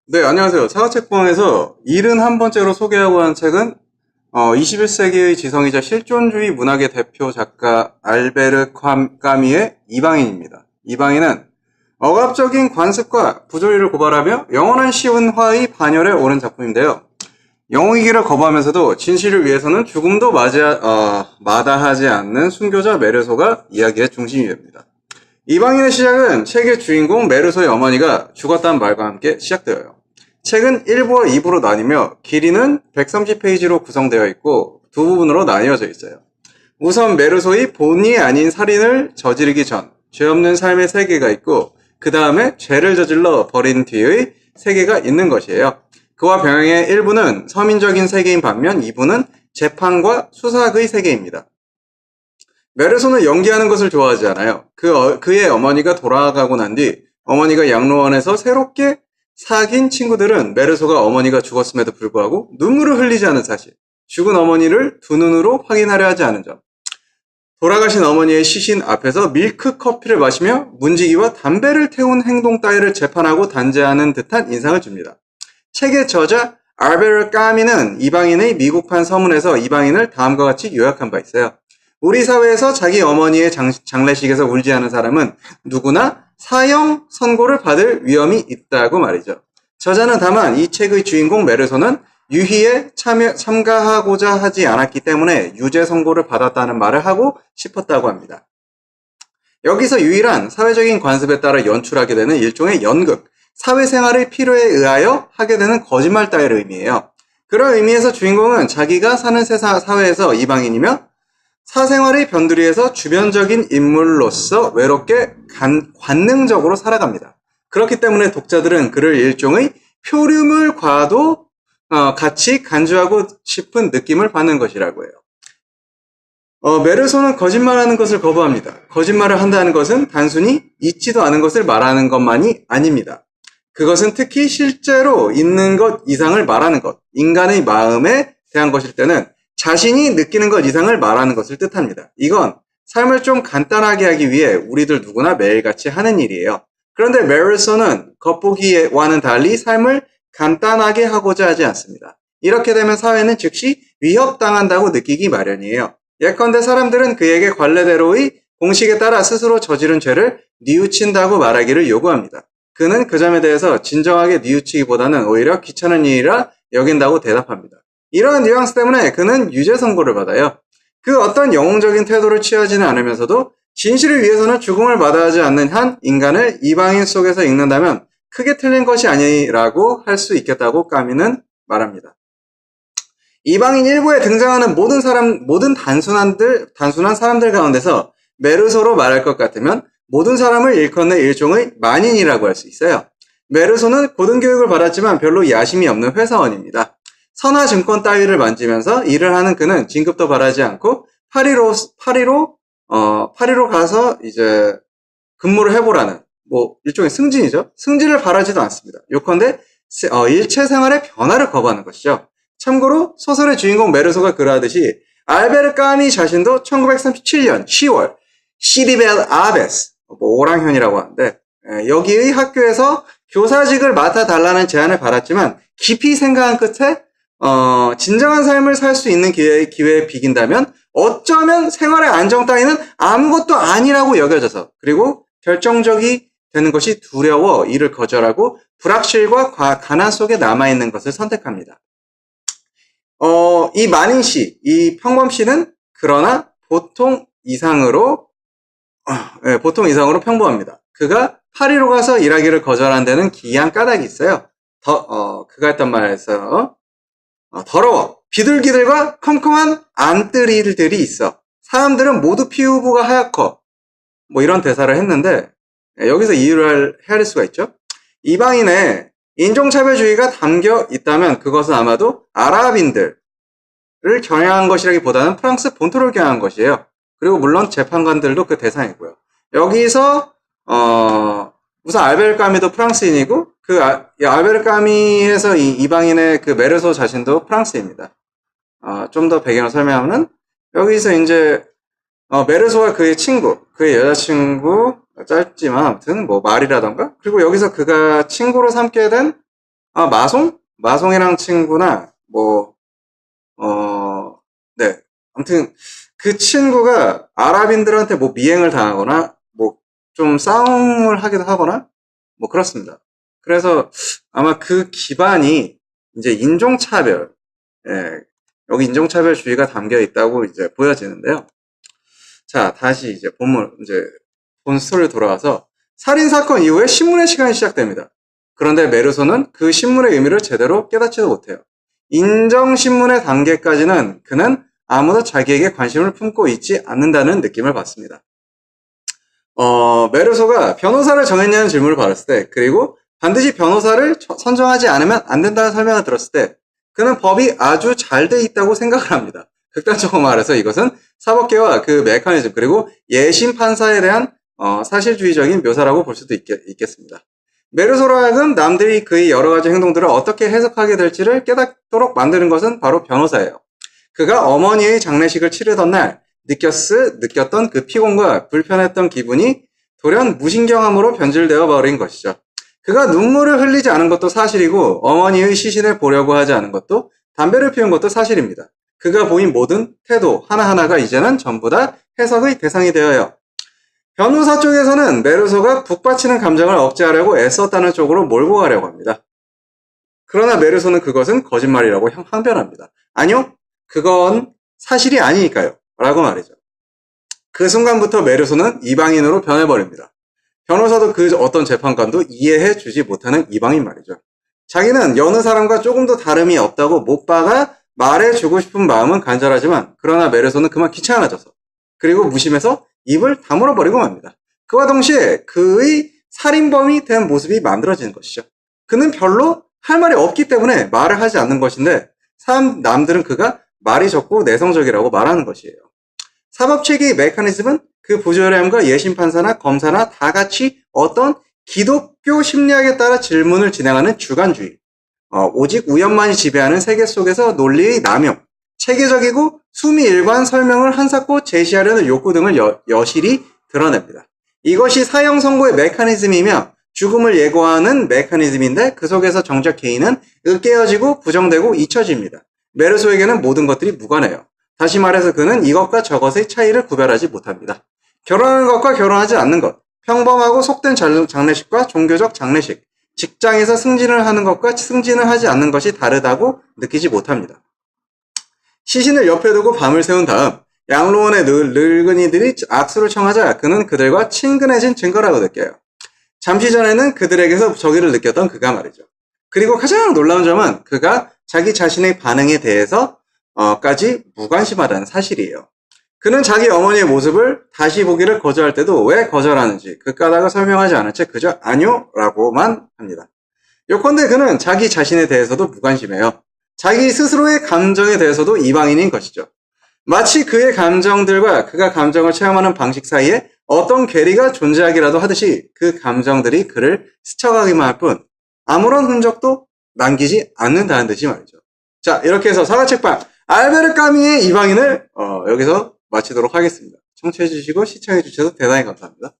네, 안녕하세요. 사과책방에서 71번째로 소개하고 한 책은 21세기의 지성이자 실존주의 문학의 대표 작가 알베르 까미의 이방인입니다. 이방인은 억압적인 관습과 부조리를 고발하며 영원한 시운화의 반열에 오른 작품인데요. 영웅이기를 거부하면서도 진실을 위해서는 죽음도 마다하지 않는 순교자 메르소가 이야기의 중심이 됩니다. 이방인의 시작은 책의 주인공 메르소의 어머니가 죽었다는 말과 함께 시작되어요. 책은 1부와 2부로 나뉘며 길이는 130페이지로 구성되어 있고 두 부분으로 나뉘어져 있어요. 우선 메르소의 본의 아닌 살인을 저지르기 전 죄 없는 삶의 세계가 있고 그 다음에 죄를 저질러 버린 뒤의 세계가 있는 것이에요. 그와 병행해 1부는 서민적인 세계인 반면 2부는 재판과 수사의 세계입니다. 메르소는 연기하는 것을 좋아하지 않아요. 그의 어머니가 돌아가고 난 뒤 어머니가 양로원에서 새롭게 사귄 친구들은 메르소가 어머니가 죽었음에도 불구하고 눈물을 흘리지 않은 사실, 죽은 어머니를 두 눈으로 확인하려 하지 않은 점, 돌아가신 어머니의 시신 앞에서 밀크 커피를 마시며 문지기와 담배를 태운 행동 따위를 재판하고 단죄하는 듯한 인상을 줍니다. 책의 저자 알베르 까미는 이방인의 미국판 서문에서 이방인을 다음과 같이 요약한 바 있어요. 우리 사회에서 자기 어머니의 장례식에서 울지 않은 사람은 누구나 사형 선고를 받을 위험이 있다고 말이죠. 저자는 다만 이 책의 주인공 메르소는 유희에 참가하고자 하지 않았기 때문에 유죄 선고를 받았다는 말을 하고 싶었다고 합니다. 여기서 유일한 사회적인 관습에 따라 연출하게 되는 일종의 연극, 사회생활의 필요에 의하여 하게 되는 거짓말 따위를 의미해요. 그런 의미에서 주인공은 자기가 사는 사회에서 이방인이며 사생활의 변두리에서 주변적인 인물로서 외롭게 관능적으로 살아갑니다. 그렇기 때문에 독자들은 그를 일종의 표류물 과도 같이 간주하고 싶은 느낌을 받는 것이라고 해요. 메르소는 거짓말하는 것을 거부합니다. 거짓말을 한다는 것은 단순히 있지도 않은 것을 말하는 것만이 아닙니다. 그것은 특히 실제로 있는 것 이상을 말하는 것, 인간의 마음에 대한 것일 때는 자신이 느끼는 것 이상을 말하는 것을 뜻합니다. 이건 삶을 좀 간단하게 하기 위해 우리들 누구나 매일같이 하는 일이에요. 그런데 메르소는 겉보기와는 달리 삶을 간단하게 하고자 하지 않습니다. 이렇게 되면 사회는 즉시 위협당한다고 느끼기 마련이에요. 예컨대 사람들은 그에게 관례대로의 공식에 따라 스스로 저지른 죄를 뉘우친다고 말하기를 요구합니다. 그는 그 점에 대해서 진정하게 뉘우치기보다는 오히려 귀찮은 일이라 여긴다고 대답합니다. 이러한 뉘앙스 때문에 그는 유죄 선고를 받아요. 그 어떤 영웅적인 태도를 취하지는 않으면서도 진실을 위해서는 죽음을 마다하지 않는 한 인간을 이방인 속에서 읽는다면 크게 틀린 것이 아니라고 할 수 있겠다고 까미는 말합니다. 이방인 일부에 등장하는 모든 단순한 사람들 가운데서 메르소로 말할 것 같으면 모든 사람을 일컫는 일종의 만인이라고 할 수 있어요. 메르소는 고등교육을 받았지만 별로 야심이 없는 회사원입니다. 선화증권 따위를 만지면서 일을 하는 그는 진급도 바라지 않고 파리로 가서 이제 근무를 해보라는 일종의 승진이죠. 승진을 바라지도 않습니다. 요컨대 일체 생활의 변화를 거부하는 것이죠. 참고로 소설의 주인공 메르소가 그러하듯이 알베르 까미 자신도 1937년 10월 시리벨 아베스 오랑현이라고 하는데 여기의 학교에서 교사직을 맡아달라는 제안을 받았지만 깊이 생각한 끝에 진정한 삶을 살 수 있는 기회에 비긴다면 어쩌면 생활의 안정 따위는 아무것도 아니라고 여겨져서 그리고 결정적이 되는 것이 두려워 이를 거절하고 불확실과 가난 속에 남아있는 것을 선택합니다. 이 만인씨, 이 평범씨는 그러나 보통 이상으로 평범합니다. 그가 파리로 가서 일하기를 거절한 데는 기이한 까닭이 있어요. 그가 했던 말에서 더러워. 비둘기들과 컴컴한 안뜨리들이 있어. 사람들은 모두 피부가 하얗고 이런 대사를 했는데 여기서 이유를 헤아릴 수가 있죠. 이방인의 인종차별주의가 담겨 있다면 그것은 아마도 아랍인들을 겨냥한 것이라기보다는 프랑스 본토를 겨냥한 것이에요. 그리고 물론 재판관들도 그 대상이고요. 여기서 우선 알베르 까미도 프랑스인이고 알베르 까미에서 이방인의 그 메르소 자신도 프랑스입니다. 좀 더 배경을 설명하면은 여기서 이제 메르소와 그의 여자친구 짧지만 아무튼 말이라던가 그리고 여기서 그가 친구로 삼게 된 아, 마송이랑 친구나, 네. 아무튼, 그 친구가 아랍인들한테 뭐 미행을 당하거나, 뭐, 좀 싸움을 하기도 하거나, 뭐, 그렇습니다. 그래서 아마 그 기반이 이제 인종차별, 예, 여기 인종차별주의가 담겨 있다고 이제 보여지는데요. 자, 다시 이제 본 스토리로 돌아와서 살인사건 이후에 신문의 시간이 시작됩니다. 그런데 메르소는 그 신문의 의미를 제대로 깨닫지도 못해요. 인정신문의 단계까지는 그는 아무도 자기에게 관심을 품고 있지 않는다는 느낌을 받습니다. 메르소가 변호사를 정했냐는 질문을 받았을 때, 그리고 반드시 변호사를 선정하지 않으면 안 된다는 설명을 들었을 때, 그는 법이 아주 잘 돼 있다고 생각을 합니다. 극단적으로 말해서 이것은 사법계와 그 메커니즘, 그리고 예심 판사에 대한 사실주의적인 묘사라고 볼 수도 있겠습니다. 메르소로 하여금 남들이 그의 여러 가지 행동들을 어떻게 해석하게 될지를 깨닫도록 만드는 것은 바로 변호사예요. 그가 어머니의 장례식을 치르던 날 느꼈던 그 피곤과 불편했던 기분이 돌연 무신경함으로 변질되어 버린 것이죠. 그가 눈물을 흘리지 않은 것도 사실이고 어머니의 시신을 보려고 하지 않은 것도 담배를 피운 것도 사실입니다. 그가 보인 모든 태도 하나하나가 이제는 전부 다 해석의 대상이 되어요. 변호사 쪽에서는 메르소가 북받치는 감정을 억제하려고 애썼다는 쪽으로 몰고 가려고 합니다. 그러나 메르소는 그것은 거짓말이라고 항변합니다. 아니요, 그건 사실이 아니니까요. 라고 말이죠. 그 순간부터 메르소는 이방인으로 변해버립니다. 변호사도 그 어떤 재판관도 이해해 주지 못하는 이방인 말이죠. 자기는 여느 사람과 조금도 다름이 없다고 못 박아 말해주고 싶은 마음은 간절하지만 그러나 메르소는 그만 귀찮아져서 그리고 무심해서 입을 다물어버리고 맙니다. 그와 동시에 그의 살인범이 된 모습이 만들어지는 것이죠. 그는 별로 할 말이 없기 때문에 말을 하지 않는 것인데 남들은 그가 말이 적고 내성적이라고 말하는 것이에요. 사법체계의 메커니즘은 그 부조리함과 예심판사나 검사나 다 같이 어떤 기독교 심리학에 따라 질문을 진행하는 주관주의, 오직 우연만이 지배하는 세계 속에서 논리의 남용, 체계적이고 수미일관 설명을 한사코 제시하려는 욕구 등을 여실히 드러냅니다. 이것이 사형 선고의 메커니즘이며 죽음을 예고하는 메커니즘인데 그 속에서 정작 개인은 으깨어지고 부정되고 잊혀집니다. 메르소에게는 모든 것들이 무관해요. 다시 말해서 그는 이것과 저것의 차이를 구별하지 못합니다. 결혼하는 것과 결혼하지 않는 것, 평범하고 속된 장례식과 종교적 장례식, 직장에서 승진을 하는 것과 승진을 하지 않는 것이 다르다고 느끼지 못합니다. 시신을 옆에 두고 밤을 새운 다음 양로원의 늙은이들이 악수를 청하자 그는 그들과 친근해진 증거라고 느껴요. 잠시 전에는 그들에게서 저기를 느꼈던 그가 말이죠. 그리고 가장 놀라운 점은 그가 자기 자신의 반응에 대해서 까지 무관심하다는 사실이에요. 그는 자기 어머니의 모습을 다시 보기를 거절할 때도 왜 거절하는지 그 까닭을 설명하지 않은 채 그저 아니요 라고만 합니다. 요컨대 그는 자기 자신에 대해서도 무관심해요. 자기 스스로의 감정에 대해서도 이방인인 것이죠. 마치 그의 감정들과 그가 감정을 체험하는 방식 사이에 어떤 괴리가 존재하기라도 하듯이 그 감정들이 그를 스쳐가기만 할 뿐 아무런 흔적도 남기지 않는다는 듯이 말이죠. 자, 이렇게 해서 사과책방 알베르 까미의 이방인을 여기서 마치도록 하겠습니다. 청취해주시고 시청해주셔서 대단히 감사합니다.